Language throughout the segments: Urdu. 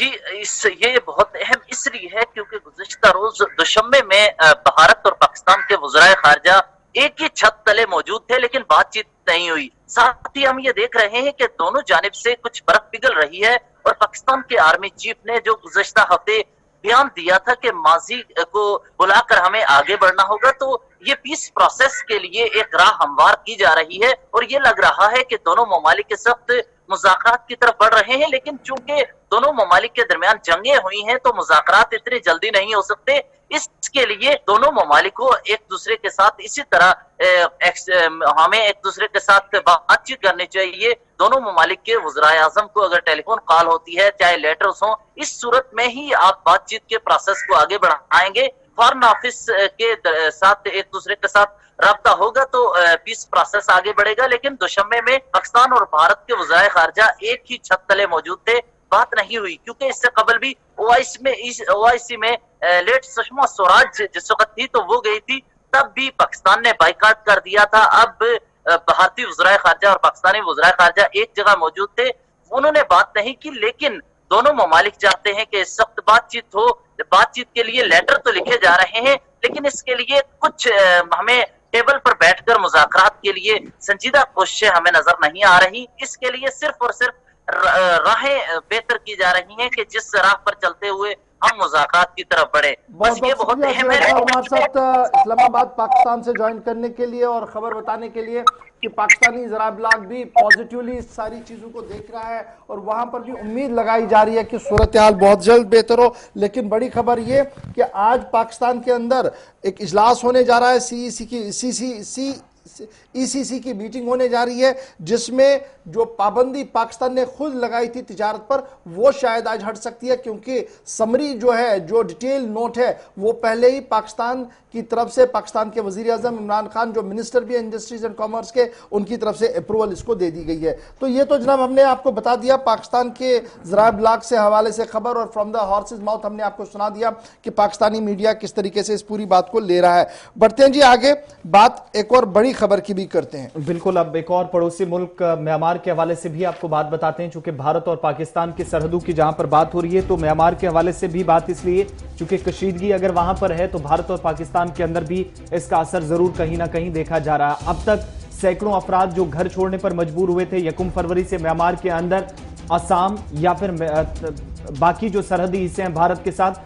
جی یہ بہت اہم اس لیے ہے کیونکہ گزشتہ روز دوشنبے میں بھارت اور پاکستان کے وزرائے خارجہ ایک ہی چھت تلے موجود تھے لیکن بات چیت نہیں ہوئی. ساتھ ہی ہم یہ دیکھ رہے ہیں کہ دونوں جانب سے کچھ برف پگھل رہی ہے اور پاکستان کے آرمی چیف نے جو گزشتہ ہفتے بیان دیا تھا کہ ماضی کو بلا کر ہمیں آگے بڑھنا ہوگا، تو یہ پیس پروسیس کے لیے ایک راہ ہموار کی جا رہی ہے اور یہ لگ رہا ہے کہ دونوں ممالک کے سخت مذاکرات کی طرف بڑھ رہے ہیں. لیکن چونکہ دونوں ممالک کے درمیان جنگیں ہوئی ہیں تو مذاکرات اتنی جلدی نہیں ہو سکتے. اس کے لیے دونوں ممالک کو ایک دوسرے کے ساتھ اسی طرح ہمیں ایک دوسرے کے ساتھ بات چیت کرنی چاہیے. دونوں ممالک کے وزرائے اعظم کو اگر ٹیلی فون کال ہوتی ہے چاہے لیٹرز ہوں، اس صورت میں ہی آپ بات چیت کے پروسیس کو آگے بڑھائیں گے. فارن آفس کے ساتھ ایک دوسرے کے ساتھ رابطہ ہوگا تو پیس پروسیس آگے بڑھے گا. لیکن دوشنبے میں پاکستان اور بھارت کے وزرائے خارجہ ایک ہی چھت تلے موجود تھے، بات نہیں ہوئی کیونکہ اس سے قبل بھی او آئی سی میں لیٹ سشما سوراج جس وقت تھی تو وہ گئی تھی، تب بھی پاکستان نے بائیکاٹ کر دیا تھا. اب بھارتی وزرائے خارجہ اور پاکستانی وزرائے خارجہ ایک جگہ موجود تھے، انہوں نے بات نہیں کی. لیکن دونوں ممالک چاہتے ہیں کہ سخت بات چیت ہو. بات چیت کے لیے لیٹر تو لکھے جا رہے ہیں لیکن اس کے لیے کچھ ہمیں ٹیبل پر بیٹھ کر مذاکرات کے لیے سنجیدہ کوششیں ہمیں نظر نہیں آ رہی. اس کے لیے صرف اور صرف راہیں بہتر کی جا رہی ہیں کہ جس راہ پر چلتے ہوئے ہم مذاکرات کی طرف بڑھے. بس یہ بہت اہم ہے. ہمارے ساتھ اسلام آباد پاکستان سے جوائن کرنے کے لیے اور خبر بتانے کے لیے کہ پاکستانی ذرائع ابلاغ بھی پازیٹیولی اس ساری چیزوں کو دیکھ رہا ہے اور وہاں پر بھی امید لگائی جا رہی ہے کہ صورتحال بہت جلد بہتر ہو. لیکن بڑی خبر یہ کہ آج پاکستان کے اندر ایک اجلاس ہونے جا رہا ہے، ای سی سی کی میٹنگ ہونے جا رہی ہے جس میں جو پابندی پاکستان نے خود لگائی تھی تجارت پر وہ شاید آج ہٹ سکتی ہے، کیونکہ سمری جو ہے، جو ڈیٹیل نوٹ ہے، وہ پہلے ہی پاکستان کی طرف سے پاکستان کے وزیر اعظم عمران خان جو منسٹر بھی انڈسٹریز اینڈ کامرس کے، ان کی طرف سے اپروول اس کو دے دی گئی ہے. تو یہ تو جناب ہم نے آپ کو بتا دیا پاکستان کے ذرائع ابلاغ سے حوالے سے خبر، اور فرام دا ہارسز ماؤتھ ہم نے آپ کو سنا دیا کہ پاکستانی میڈیا کس طریقے سے اس پوری بات کو لے رہا ہے. بڑھتے ہیں جی آگے، بات ایک اور بڑی خبر کی بھی کرتے ہیں. بالکل، اب ایک اور پڑوسی ملک میانمار کے حوالے سے بھی آپ کو بات بتاتے ہیں. چونکہ بھارت اور پاکستان کی سرحدوں کی جہاں پر بات ہو رہی ہے تو میانمار کے حوالے سے بھی بات اس لیے چونکہ کشیدگی اگر وہاں پر ہے تو بھارت اور پاکستان کے اندر بھی اس کا اثر ضرور کہیں نہ کہیں دیکھا جا رہا ہے. اب تک سینکڑوں افراد جو گھر چھوڑنے پر مجبور ہوئے تھے 1 فروری سے میانمار کے اندر آسام یا پھر باقی جو سرحدی حصے ہیں بھارت کے ساتھ،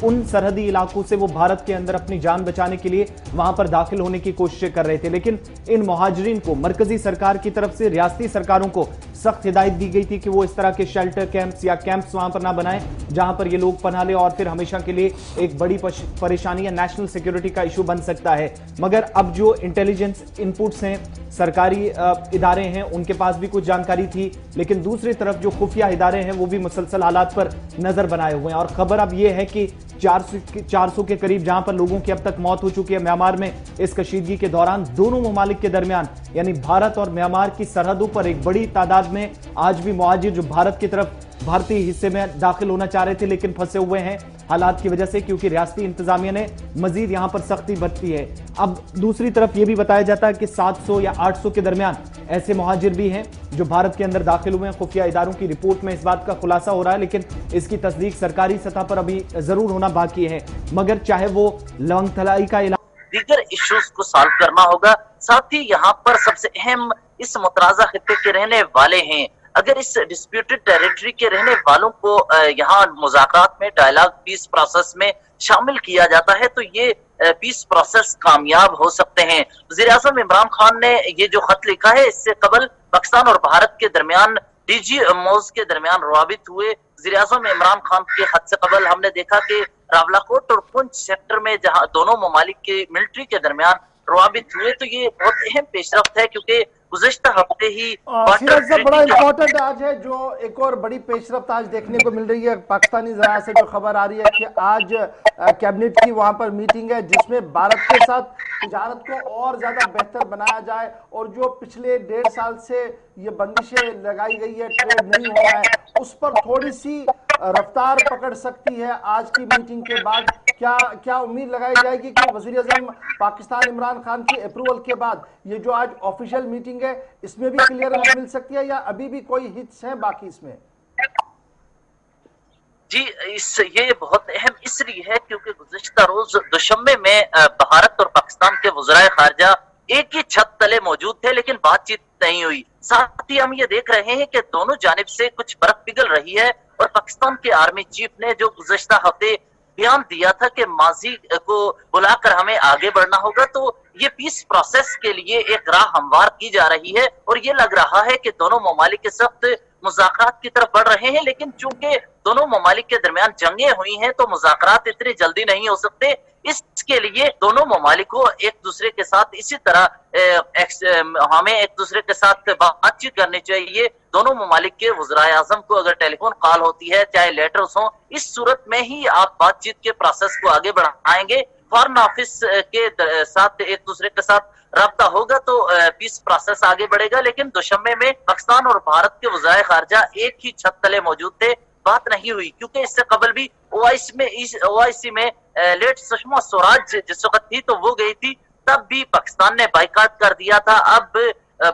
ان سرحدی علاقوں سے وہ بھارت کے اندر اپنی جان بچانے کے لیے وہاں پر داخل ہونے کی کوششیں کر رہے تھے. لیکن ان مہاجرین کو مرکزی سرکار کی طرف سے ریاستی سرکاروں کو سخت ہدایت دی گئی تھی کہ وہ اس طرح کے شیلٹر کیمپس یا کیمپس وہاں پر نہ بنائیں جہاں پر یہ لوگ پناہ لیں اور پھر ہمیشہ کے لیے ایک بڑی پریشانی یا نیشنل سیکیورٹی کا ایشو بن سکتا ہے. مگر اب جو انٹیلیجنس انپوٹس ہیں، سرکاری ادارے ہیں، ان کے پاس بھی کچھ جانکاری تھی، لیکن دوسری طرف جو خفیہ ادارے ہیں وہ بھی مسلسل حالات پر نظر بنائے ہوئے ہیں. اور خبر اب یہ ہے کہ 400 کے قریب جہاں پر لوگوں کی اب تک موت ہو چکی ہے میانمار میں اس کشیدگی کے دوران، دونوں ممالک کے درمیان یعنی بھارت اور میانمار کی سرحدوں پر ایک بڑی تعداد میں آج بھی مہاجر جو بھارت کی طرف بھارتی حصے میں داخل ہونا چاہ رہے تھے لیکن پھنسے ہوئے ہیں حالات کی وجہ سے، کیونکہ ریاستی انتظامیہ نے مزید یہاں پر سختی برتی ہے. اب دوسری طرف یہ بھی بتایا جاتا ہے کہ 700 یا 800 کے درمیان ایسے مہاجر بھی ہیں جو بھارت کے اندر داخل ہوئے ہیں. خفیہ اداروں کی رپورٹ میں اس بات کا خلاصہ ہو رہا ہے لیکن اس کی تصدیق سرکاری سطح پر ابھی ضرور ہونا باقی ہے. مگر چاہے وہ لونگ تھلائی کا دیگر ایشوز کو سالو کرنا ہوگا. ساتھ ہی یہاں پر سب سے اہم اس مترازہ خطے کے رہنے والے ہیں. اگر اس ڈسپیوٹڈ ٹیریٹری کے رہنے والوں کو یہاں مذاکرات میں ڈائلاگ پیس پروسیس میں شامل کیا جاتا ہے تو یہ پیس پروسیس کامیاب ہو سکتے ہیں. وزیر اعظم عمران خان نے یہ جو خط لکھا ہے اس سے قبل پاکستان اور بھارت کے درمیان ڈی جی موز کے درمیان روابط ہوئے. وزیر اعظم عمران خان کے خط سے قبل ہم نے دیکھا کہ راولاکوٹ اور پنچ سیکٹر میں جہاں دونوں ممالک کے ملٹری کے درمیان روابط ہوئے تو یہ بہت اہم پیش رفت ہے کیونکہ گزشتہ ہفتے ہی سیرت صاحب بڑا امپورٹنٹ آج ہے جو ایک اور بڑی پیش رفت آج دیکھنے کو مل رہی ہے. پاکستانی ذرائع سے جو خبر آ رہی ہے کہ آج کیبنٹ کی وہاں پر میٹنگ ہے جس میں بھارت کے ساتھ تجارت کو اور زیادہ بہتر بنایا جائے اور جو پچھلے 1.5 سال سے یہ بندشیں لگائی گئی ہے ٹریڈ نہیں ہو رہا ہے اس پر تھوڑی سی رفتار پکڑ سکتی ہے. آج کی میٹنگ کے بعد کیا امید لگائی جائے گی کہ وزیر اعظم پاکستان عمران خان کی اپروول کے بعد یہ جو آج آفیشیل میٹنگ ہے اس میں بھی کلیئرنس مل سکتی ہے یا ابھی بھی کوئی ہٹس ہیں باقی اس میں؟ جی یہ بہت اہم اس لیے ہے کیونکہ گزشتہ روز دوشنبے میں بھارت اور پاکستان کے وزرائے خارجہ ایک ہی چھت تلے موجود تھے لیکن بات چیت نہیں ہوئی. ساتھ ہی ہم یہ دیکھ رہے ہیں کہ دونوں جانب سے کچھ برف پگھل رہی ہے اور پاکستان کے آرمی چیف نے جو گزشتہ ہفتے بیان دیا تھا کہ ماضی کو بلا کر ہمیں آگے بڑھنا ہوگا، تو یہ پیس پروسیس کے لیے ایک راہ ہموار کی جا رہی ہے اور یہ لگ رہا ہے کہ دونوں ممالک کے سخت مذاکرات کی طرف بڑھ رہے ہیں. لیکن چونکہ دونوں ممالک کے درمیان جنگیں ہوئی ہیں تو مذاکرات اتنی جلدی نہیں ہو سکتے. اس کے لیے دونوں ممالک کو ایک دوسرے کے ساتھ اسی طرح ہمیں ایک دوسرے کے ساتھ بات چیت کرنی چاہیے. دونوں ممالک کے وزرائے اعظم کو اگر ٹیلی فون کال ہوتی ہے چاہے لیٹرز ہوں، اس صورت میں ہی آپ بات چیت کے پروسیس کو آگے بڑھائیں گے. فارن آفس کے ساتھ ایک دوسرے کے ساتھ رابطہ ہوگا تو پیس پروسیس آگے بڑھے گا. لیکن دوشنبے میں پاکستان اور بھارت کے وزرائے خارجہ ایک ہی چھت تلے موجود تھے، بات نہیں ہوئی کیونکہ اس سے قبل بھی او آئی سی میں لیٹ سشما سوراج جس وقت تھی تو وہ گئی تھی، تب بھی پاکستان نے بائیکاٹ کر دیا تھا. اب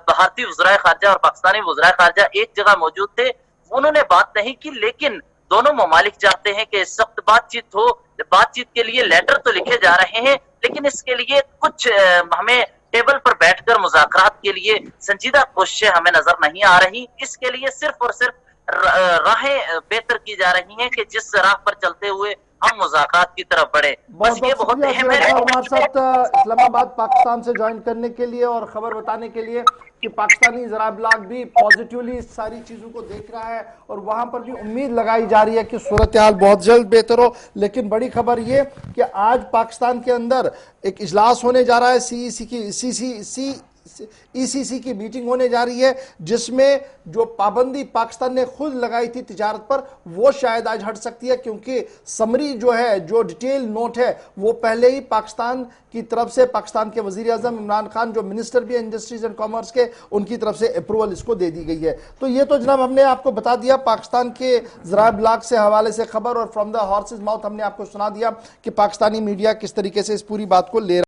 بھارتی وزرائے خارجہ اور پاکستانی وزرائے خارجہ ایک جگہ موجود تھے، انہوں نے بات نہیں کی. لیکن دونوں ممالک چاہتے ہیں کہ سخت بات چیت ہو. بات چیت کے لیے لیٹر تو لکھے جا رہے ہیں لیکن اس کے لیے کچھ ہمیں ٹیبل پر بیٹھ کر مذاکرات کے لیے سنجیدہ کوششیں ہمیں نظر نہیں آ رہی. اس کے لیے صرف اور صرف راہیں بہتر کی جا رہی ہیں کہ جس راہ پر چلتے ہوئے ہم مذاکرات کی طرف بڑھے. بس یہ بہت اہم ہے. ہمارے ساتھ اسلام آباد پاکستان سے جوائن کرنے کے لیے اور خبر بتانے کے لیے کہ پاکستانی ذرائع ابلاغ بھی پازیٹیولی اس ساری چیزوں کو دیکھ رہا ہے اور وہاں پر بھی امید لگائی جا رہی ہے کہ صورتحال بہت جلد بہتر ہو. لیکن بڑی خبر یہ کہ آج پاکستان کے اندر ایک اجلاس ہونے جا رہا ہے، ای سی سی کی میٹنگ ہونے جا رہی ہے جس میں جو پابندی پاکستان نے خود لگائی تھی تجارت پر وہ شاید آج ہٹ سکتی ہے، کیونکہ سمری جو ہے، جو ڈیٹیل نوٹ ہے، وہ پہلے ہی پاکستان کی طرف سے پاکستان کے وزیر اعظم عمران خان جو منسٹر بھی انڈسٹریز اینڈ کامرس کے، ان کی طرف سے اپروول اس کو دے دی گئی ہے. تو یہ تو جناب ہم نے آپ کو بتا دیا پاکستان کے ذرائع ابلاغ سے حوالے سے خبر، اور فرام دا ہارسز ماؤتھ ہم نے آپ کو سنا دیا کہ پاکستانی میڈیا کس طریقے سے اس پوری بات کو لے رہا ہے.